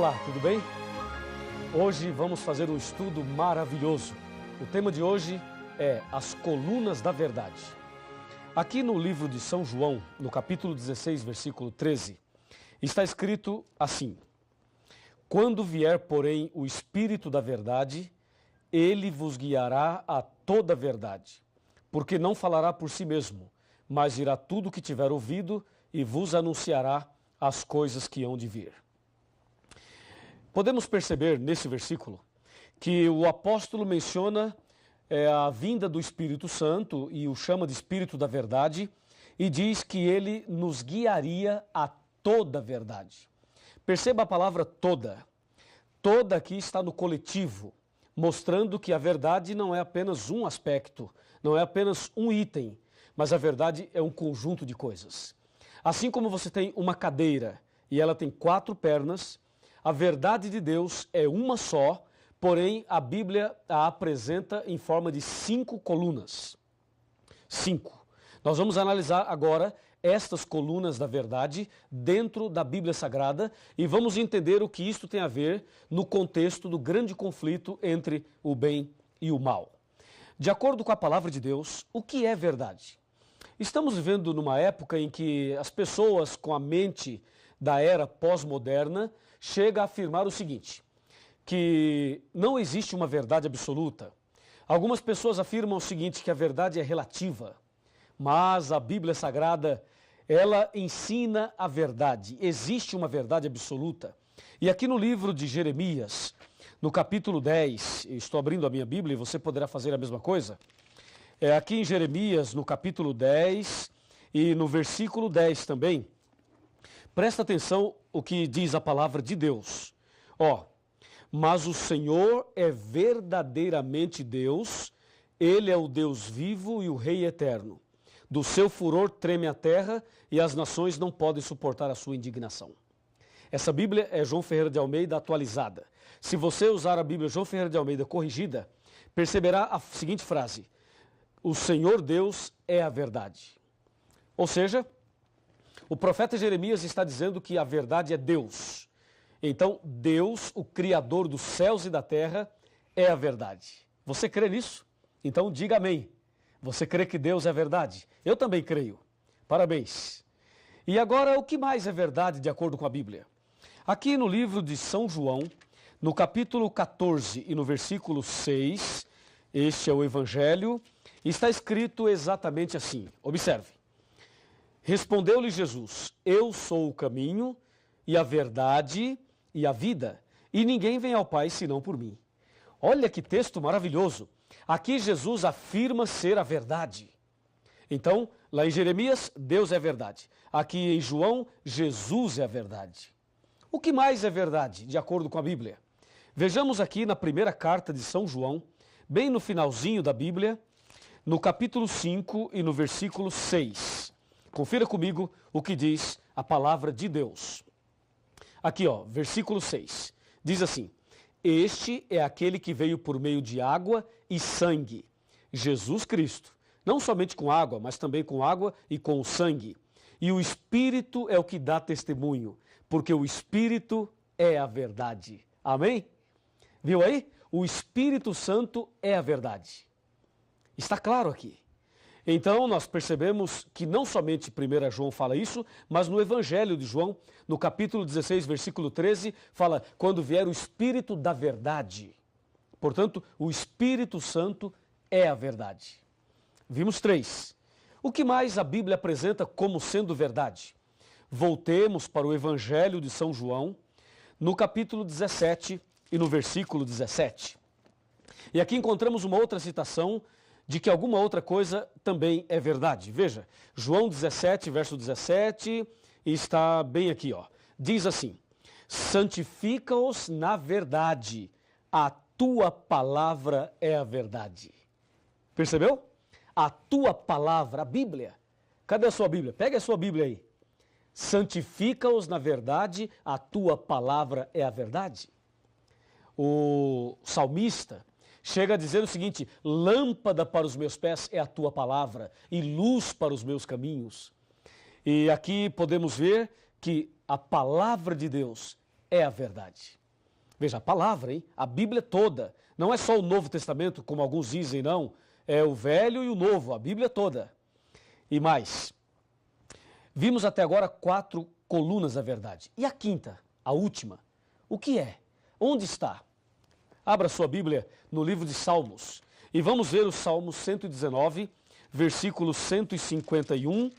Olá, tudo bem? Hoje vamos fazer um estudo maravilhoso. O tema de hoje é as colunas da verdade. Aqui no livro de São João, no capítulo 16, versículo 13, está escrito assim: Quando vier, porém, o Espírito da verdade, ele vos guiará a toda a verdade, porque não falará por si mesmo, mas dirá tudo o que tiver ouvido e vos anunciará as coisas que hão de vir. Podemos perceber nesse versículo que o apóstolo menciona a vinda do Espírito Santo e o chama de Espírito da Verdade e diz que ele nos guiaria a toda a verdade. Perceba a palavra toda. Toda aqui está no coletivo, mostrando que a verdade não é apenas um aspecto, não é apenas um item, mas a verdade é um conjunto de coisas. Assim como você tem uma cadeira e ela tem 4 pernas, a verdade de Deus é uma só, porém a Bíblia a apresenta em forma de 5 colunas. 5. Nós vamos analisar agora estas colunas da verdade dentro da Bíblia Sagrada e vamos entender o que isto tem a ver no contexto do grande conflito entre o bem e o mal. De acordo com a palavra de Deus, o que é verdade? Estamos vivendo numa época em que as pessoas com a mente da era pós-moderna chegam a afirmar o seguinte, que não existe uma verdade absoluta. Algumas pessoas afirmam o seguinte, que a verdade é relativa, mas a Bíblia Sagrada, ela ensina a verdade. Existe uma verdade absoluta. E aqui no livro de Jeremias, no capítulo 10, estou abrindo a minha Bíblia e você poderá fazer a mesma coisa. Aqui em Jeremias, no capítulo 10 e no versículo 10 também, presta atenção o que diz a palavra de Deus. Mas o Senhor é verdadeiramente Deus, Ele é o Deus vivo e o Rei eterno. Do seu furor treme a terra e as nações não podem suportar a sua indignação. Essa Bíblia é João Ferreira de Almeida atualizada. Se você usar a Bíblia João Ferreira de Almeida corrigida, perceberá a seguinte frase: o Senhor Deus é a verdade. Ou seja, o profeta Jeremias está dizendo que a verdade é Deus. Então, Deus, o Criador dos céus e da terra, é a verdade. Você crê nisso? Então, diga amém. Você crê que Deus é verdade? Eu também creio. Parabéns. E agora, o que mais é verdade de acordo com a Bíblia? Aqui no livro de São João, no capítulo 14 e no versículo 6, este é o Evangelho, está escrito exatamente assim. Observe. Respondeu-lhe Jesus: Eu sou o caminho e a verdade e a vida, e ninguém vem ao Pai senão por mim. Olha que texto maravilhoso. Aqui Jesus afirma ser a verdade. Então, lá em Jeremias, Deus é verdade. Aqui em João, Jesus é a verdade. O que mais é verdade, de acordo com a Bíblia? Vejamos aqui na primeira carta de São João, bem no finalzinho da Bíblia, no capítulo 5 e no versículo 6. Confira comigo o que diz a palavra de Deus. Aqui, versículo 6. Diz assim: Este é aquele que veio por meio de água e sangue, Jesus Cristo. Não somente com água, mas também com água e com o sangue. E o Espírito é o que dá testemunho, porque o Espírito é a verdade. Amém? Viu aí? O Espírito Santo é a verdade. Está claro aqui. Então nós percebemos que não somente 1 João fala isso, mas no Evangelho de João, no capítulo 16, versículo 13, fala: quando vier o Espírito da verdade. Portanto, o Espírito Santo é a verdade. Vimos 3. O que mais a Bíblia apresenta como sendo verdade? Voltemos para o Evangelho de São João, no capítulo 17 e no versículo 17. E aqui encontramos uma outra citação de que alguma outra coisa também é verdade. Veja, João 17, verso 17, está bem aqui, Diz assim: santifica-os na verdade, a tua palavra é a verdade. Percebeu? A tua palavra, a Bíblia. Cadê a sua Bíblia? Pega a sua Bíblia aí. Santifica-os na verdade, a tua palavra é a verdade. O salmista chega a dizer o seguinte: lâmpada para os meus pés é a tua palavra e luz para os meus caminhos. E aqui podemos ver que a palavra de Deus é a verdade. Veja, a palavra, hein? A Bíblia toda. Não é só o Novo Testamento, como alguns dizem, não. É o Velho e o Novo, a Bíblia toda. E mais. Vimos até agora 4 colunas da verdade. E a quinta, a última, o que é? Onde está? Abra sua Bíblia no livro de Salmos e vamos ver o Salmo 119, versículo 151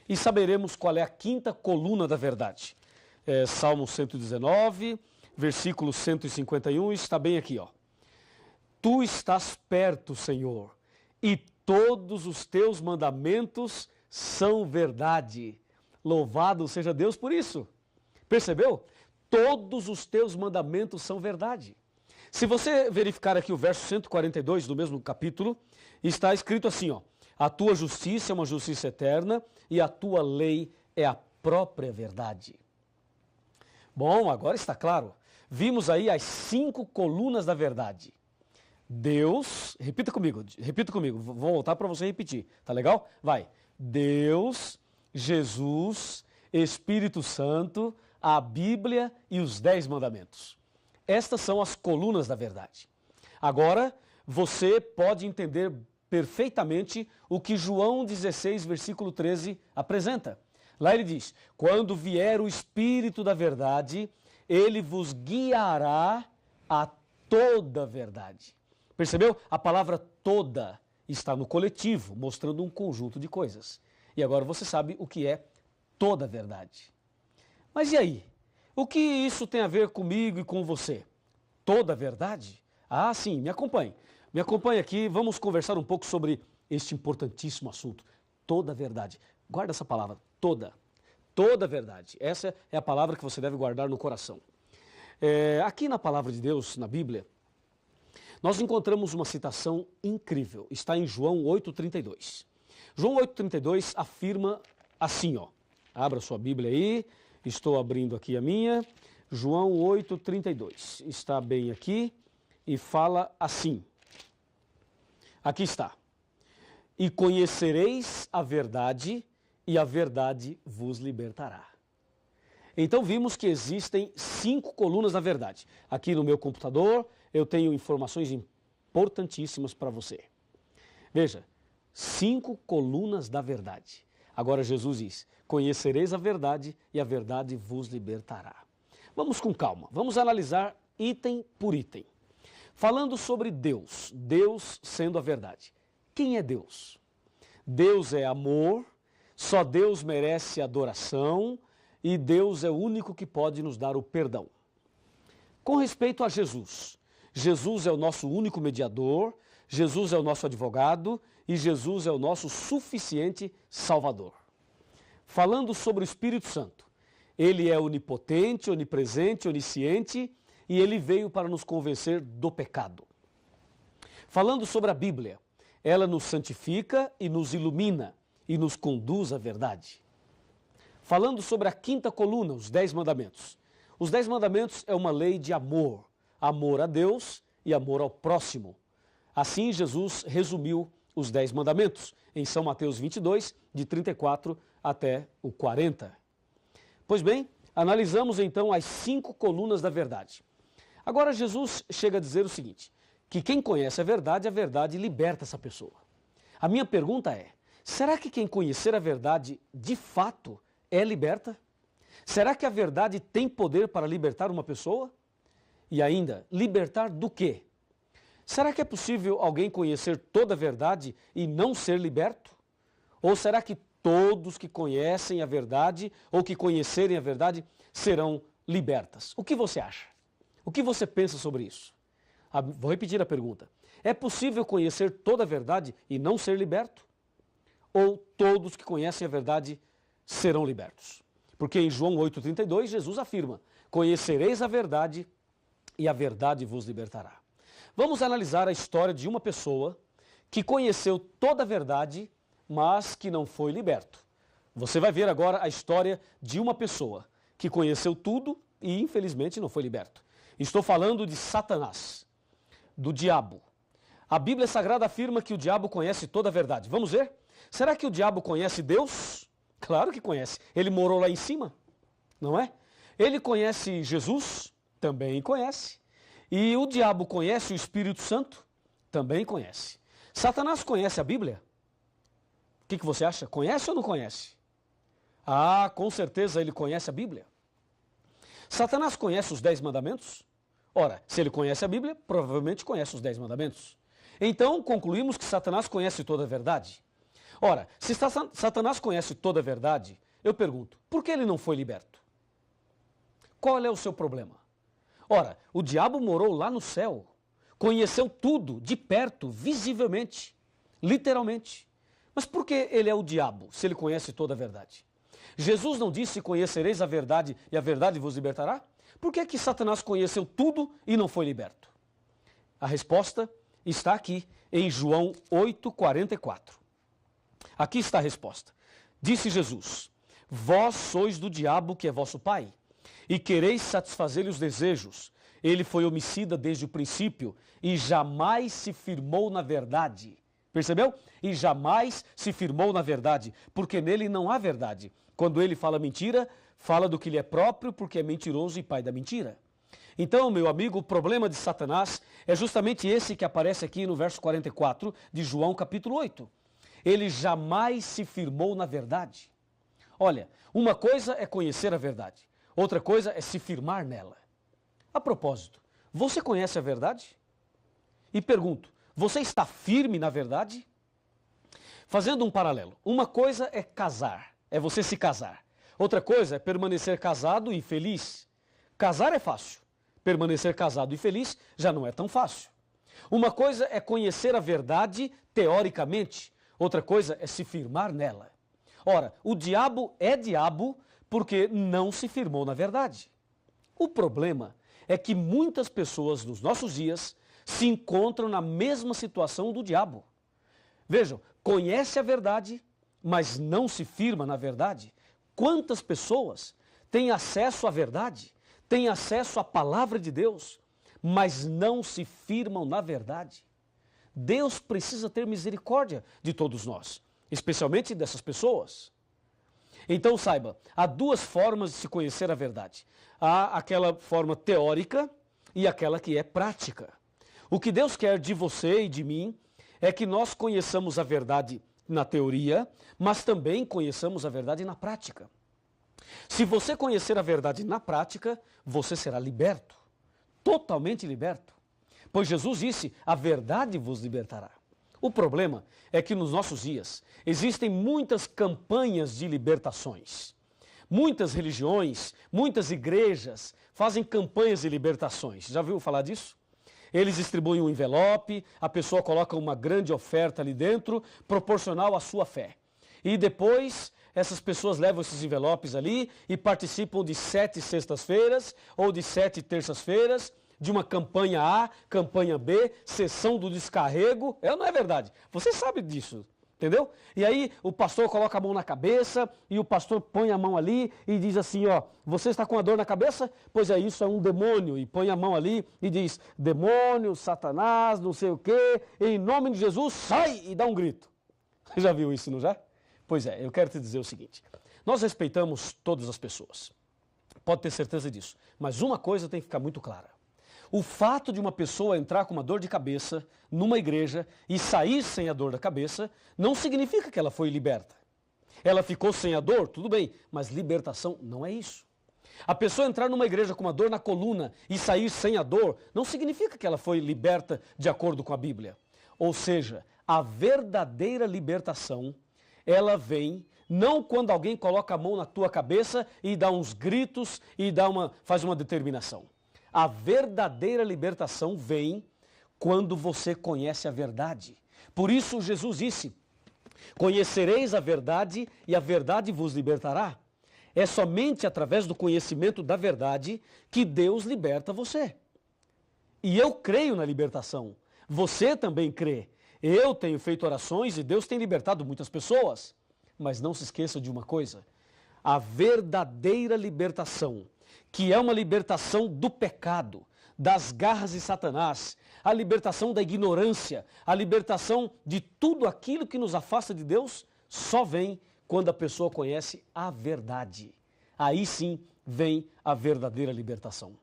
e saberemos qual é a quinta coluna da verdade. Salmo 119, versículo 151, está bem aqui, ó. Tu estás perto, Senhor, e todos os teus mandamentos são verdade. Louvado seja Deus por isso. Percebeu? Todos os teus mandamentos são verdade. Se você verificar aqui o verso 142 do mesmo capítulo, está escrito assim, ó: a tua justiça é uma justiça eterna e a tua lei é a própria verdade. Bom, agora está claro. Vimos aí as 5 colunas da verdade. Deus, repita comigo, vou voltar para você repetir, tá legal? Vai. Deus, Jesus, Espírito Santo, a Bíblia e os 10 mandamentos. Estas são as colunas da verdade. Agora, você pode entender perfeitamente o que João 16, versículo 13 apresenta. Lá ele diz: quando vier o Espírito da verdade, ele vos guiará a toda a verdade. Percebeu? A palavra toda está no coletivo, mostrando um conjunto de coisas. E agora você sabe o que é toda a verdade. Mas e aí? O que isso tem a ver comigo e com você? Toda a verdade? Ah, sim, me acompanhe. Me acompanhe aqui, vamos conversar um pouco sobre este importantíssimo assunto. Toda a verdade. Guarda essa palavra, toda. Toda a verdade. Essa é a palavra que você deve guardar no coração. Aqui na palavra de Deus, na Bíblia, nós encontramos uma citação incrível. Está em João 8,32. João 8,32 afirma assim, ó. Abra sua Bíblia aí. Estou abrindo aqui a minha. João 8,32. Está bem aqui e fala assim. Aqui está. E conhecereis a verdade, e a verdade vos libertará. Então vimos que existem 5 colunas da verdade. Aqui no meu computador eu tenho informações importantíssimas para você. Veja, 5 colunas da verdade. Agora Jesus diz: conhecereis a verdade e a verdade vos libertará. Vamos com calma, vamos analisar item por item. Falando sobre Deus, Deus sendo a verdade. Quem é Deus? Deus é amor, só Deus merece adoração e Deus é o único que pode nos dar o perdão. Com respeito a Jesus, Jesus é o nosso único mediador, Jesus é o nosso advogado e Jesus é o nosso suficiente Salvador. Falando sobre o Espírito Santo, ele é onipotente, onipresente, onisciente e ele veio para nos convencer do pecado. Falando sobre a Bíblia, ela nos santifica e nos ilumina e nos conduz à verdade. Falando sobre a quinta coluna, os 10 mandamentos. Os 10 mandamentos é uma lei de amor. Amor a Deus e amor ao próximo. Assim Jesus resumiu os 10 mandamentos em São Mateus 22, de 34 até o 40. Pois bem, analisamos então as 5 colunas da verdade. Agora Jesus chega a dizer o seguinte, que quem conhece a verdade liberta essa pessoa. A minha pergunta é, será que quem conhecer a verdade de fato é liberta? Será que a verdade tem poder para libertar uma pessoa? E ainda, libertar do quê? Será que é possível alguém conhecer toda a verdade e não ser liberto? Ou será que todos que conhecem a verdade ou que conhecerem a verdade serão libertas? O que você acha? O que você pensa sobre isso? Vou repetir a pergunta. É possível conhecer toda a verdade e não ser liberto? Ou todos que conhecem a verdade serão libertos? Porque em João 8,32 Jesus afirma, conhecereis a verdade e a verdade vos libertará. Vamos analisar a história de uma pessoa que conheceu toda a verdade, mas que não foi liberto. Você vai ver agora a história de uma pessoa que conheceu tudo e infelizmente não foi liberto. Estou falando de Satanás, do diabo. A Bíblia Sagrada afirma que o diabo conhece toda a verdade. Vamos ver? Será que o diabo conhece Deus? Claro que conhece. Ele morou lá em cima, não é? Ele conhece Jesus? Também conhece. E o diabo conhece o Espírito Santo? Também conhece. Satanás conhece a Bíblia? O que você acha? Conhece ou não conhece? Ah, com certeza ele conhece a Bíblia. Satanás conhece os 10 mandamentos? Ora, se ele conhece a Bíblia, provavelmente conhece os 10 mandamentos. Então, concluímos que Satanás conhece toda a verdade. Ora, se Satanás conhece toda a verdade, eu pergunto, por que ele não foi liberto? Qual é o seu problema? Ora, o diabo morou lá no céu, conheceu tudo de perto, visivelmente, literalmente. Mas por que ele é o diabo, se ele conhece toda a verdade? Jesus não disse, conhecereis a verdade e a verdade vos libertará? Por que que Satanás conheceu tudo e não foi liberto? A resposta está aqui em João 8,44. Aqui está a resposta. Disse Jesus, vós sois do diabo que é vosso pai, e quereis satisfazer-lhe os desejos. Ele foi homicida desde o princípio e jamais se firmou na verdade. Percebeu? E jamais se firmou na verdade, porque nele não há verdade. Quando ele fala mentira, fala do que lhe é próprio, porque é mentiroso e pai da mentira. Então, meu amigo, o problema de Satanás é justamente esse que aparece aqui no verso 44 de João capítulo 8. Ele jamais se firmou na verdade. Olha, uma coisa é conhecer a verdade, outra coisa é se firmar nela. A propósito, você conhece a verdade? E pergunto, você está firme na verdade? Fazendo um paralelo, uma coisa é casar, é você se casar. Outra coisa é permanecer casado e feliz. Casar é fácil, permanecer casado e feliz já não é tão fácil. Uma coisa é conhecer a verdade teoricamente, outra coisa é se firmar nela. Ora, o diabo é diabo porque não se firmou na verdade. O problema é que muitas pessoas nos nossos dias se encontram na mesma situação do diabo. Vejam, conhece a verdade, mas não se firma na verdade. Quantas pessoas têm acesso à verdade, têm acesso à palavra de Deus, mas não se firmam na verdade? Deus precisa ter misericórdia de todos nós, especialmente dessas pessoas. Então saiba, há duas formas de se conhecer a verdade. Há aquela forma teórica e aquela que é prática. O que Deus quer de você e de mim é que nós conheçamos a verdade na teoria, mas também conheçamos a verdade na prática. Se você conhecer a verdade na prática, você será liberto, totalmente liberto. Pois Jesus disse, a verdade vos libertará. O problema é que nos nossos dias existem muitas campanhas de libertações. Muitas religiões, muitas igrejas fazem campanhas de libertações. Já ouviu falar disso? Eles distribuem um envelope, a pessoa coloca uma grande oferta ali dentro, proporcional à sua fé. E depois, essas pessoas levam esses envelopes ali e participam de 7 sextas-feiras ou de 7 terças-feiras, de uma campanha A, campanha B, sessão do descarrego. É ou não é verdade? Você sabe disso, entendeu? E aí o pastor coloca a mão na cabeça e o pastor põe a mão ali e diz assim, ó, você está com a dor na cabeça? Pois é, isso é um demônio. E põe a mão ali e diz, demônio, Satanás, não sei o quê, em nome de Jesus, sai! E dá um grito. Você já viu isso, não já? Pois é, eu quero te dizer o seguinte, nós respeitamos todas as pessoas, pode ter certeza disso, mas uma coisa tem que ficar muito clara. O fato de uma pessoa entrar com uma dor de cabeça numa igreja e sair sem a dor da cabeça não significa que ela foi liberta. Ela ficou sem a dor, tudo bem, mas libertação não é isso. A pessoa entrar numa igreja com uma dor na coluna e sair sem a dor não significa que ela foi liberta de acordo com a Bíblia. Ou seja, a verdadeira libertação, ela vem não quando alguém coloca a mão na tua cabeça e dá uns gritos e faz uma determinação. A verdadeira libertação vem quando você conhece a verdade. Por isso Jesus disse, conhecereis a verdade e a verdade vos libertará. É somente através do conhecimento da verdade que Deus liberta você. E eu creio na libertação. Você também crê. Eu tenho feito orações e Deus tem libertado muitas pessoas. Mas não se esqueça de uma coisa, a verdadeira libertação, que é uma libertação do pecado, das garras de Satanás, a libertação da ignorância, a libertação de tudo aquilo que nos afasta de Deus, só vem quando a pessoa conhece a verdade. Aí sim vem a verdadeira libertação.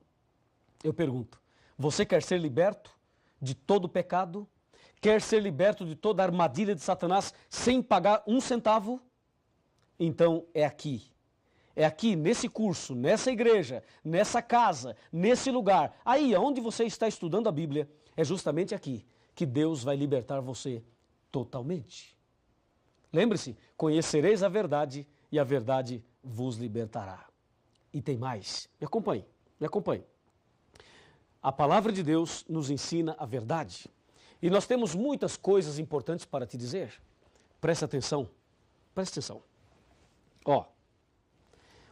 Eu pergunto, você quer ser liberto de todo pecado? Quer ser liberto de toda a armadilha de Satanás sem pagar um centavo? Então é aqui, nesse curso, nessa igreja, nessa casa, nesse lugar, aí onde você está estudando a Bíblia, é justamente aqui que Deus vai libertar você totalmente. Lembre-se, conhecereis a verdade e a verdade vos libertará. E tem mais, me acompanhe. A palavra de Deus nos ensina a verdade. E nós temos muitas coisas importantes para te dizer. Presta atenção.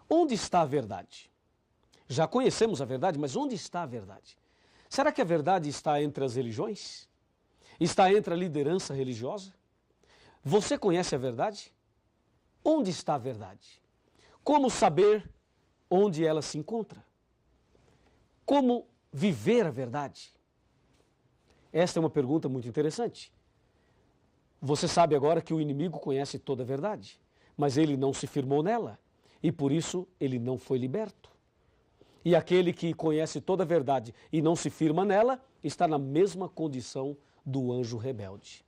Onde está a verdade? Já conhecemos a verdade, mas onde está a verdade? Será que a verdade está entre as religiões? Está entre a liderança religiosa? Você conhece a verdade? Onde está a verdade? Como saber onde ela se encontra? Como viver a verdade? Esta é uma pergunta muito interessante. Você sabe agora que o inimigo conhece toda a verdade, mas ele não se firmou nela e por isso ele não foi liberto. E aquele que conhece toda a verdade e não se firma nela está na mesma condição do anjo rebelde.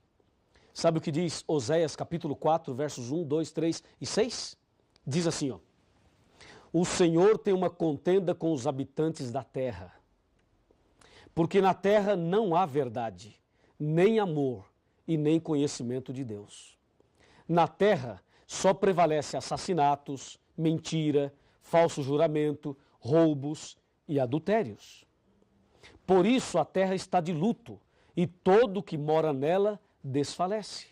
Sabe o que diz Oséias capítulo 4, versos 1, 2, 3 e 6? Diz assim, o Senhor tem uma contenda com os habitantes da terra, porque na terra não há verdade, nem amor e nem conhecimento de Deus. Na terra só prevalece assassinatos, mentira, falso juramento, roubos e adultérios. Por isso a terra está de luto e todo que mora nela desfalece.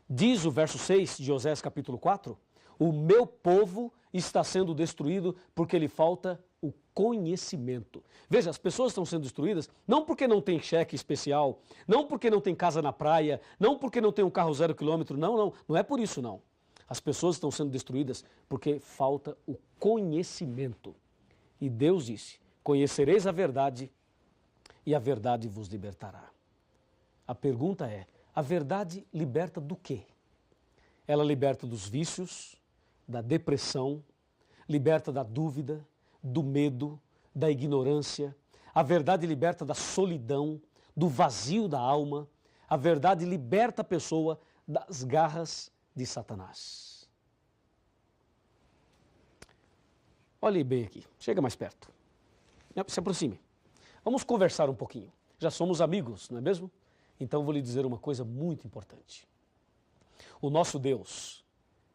Diz o verso 6 de Oséias capítulo 4, o meu povo está sendo destruído porque lhe falta o conhecimento. Veja, as pessoas estão sendo destruídas não porque não tem cheque especial, não porque não tem casa na praia, não porque não tem um carro 0 quilômetro, não é por isso não. As pessoas estão sendo destruídas porque falta o conhecimento. E Deus disse, conhecereis a verdade e a verdade vos libertará. A pergunta é, a verdade liberta do quê? Ela liberta dos vícios, da depressão, liberta da dúvida, do medo, da ignorância. A verdade liberta da solidão, do vazio da alma. A verdade liberta a pessoa das garras de Satanás. Olhe bem aqui, chega mais perto. Se aproxime. Vamos conversar um pouquinho. Já somos amigos, não é mesmo? Então vou lhe dizer uma coisa muito importante. O nosso Deus,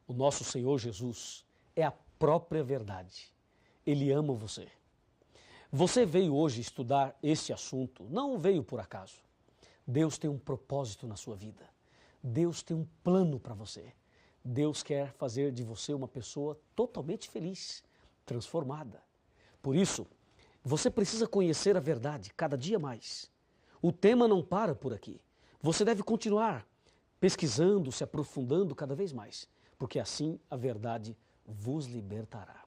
o nosso Senhor Jesus, é a própria verdade. Ele ama você. Você veio hoje estudar este assunto, não veio por acaso. Deus tem um propósito na sua vida. Deus tem um plano para você. Deus quer fazer de você uma pessoa totalmente feliz, transformada. Por isso, você precisa conhecer a verdade cada dia mais. O tema não para por aqui. Você deve continuar pesquisando, se aprofundando cada vez mais, porque assim a verdade vos libertará.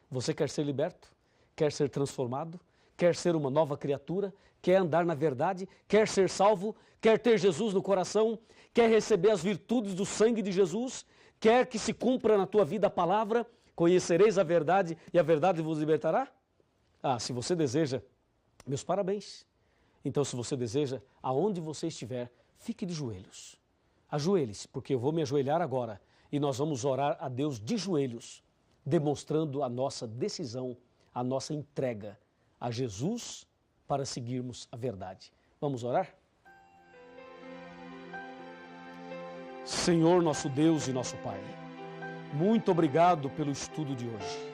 Você quer ser liberto? Quer ser transformado? Quer ser uma nova criatura? Quer andar na verdade? Quer ser salvo? Quer ter Jesus no coração? Quer receber as virtudes do sangue de Jesus? Quer que se cumpra na tua vida a palavra? Conhecereis a verdade e a verdade vos libertará? Se você deseja, meus parabéns. Então, se você deseja, aonde você estiver, fique de joelhos. Ajoelhe-se, porque eu vou me ajoelhar agora e nós vamos orar a Deus de joelhos, demonstrando a nossa decisão, a nossa entrega a Jesus para seguirmos a verdade. Vamos orar? Senhor, nosso Deus e nosso Pai, muito obrigado pelo estudo de hoje.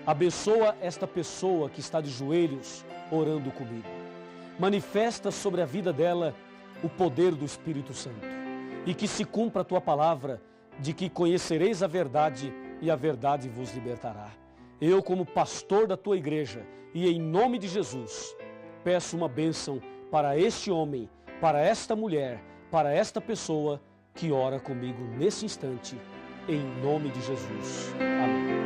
Abençoa esta pessoa que está de joelhos orando comigo. Manifesta sobre a vida dela o poder do Espírito Santo e que se cumpra a tua palavra de que conhecereis a verdade e a verdade vos libertará. Eu, como pastor da tua igreja e em nome de Jesus, peço uma bênção para este homem, para esta mulher, para esta pessoa que ora comigo nesse instante, em nome de Jesus. Amém.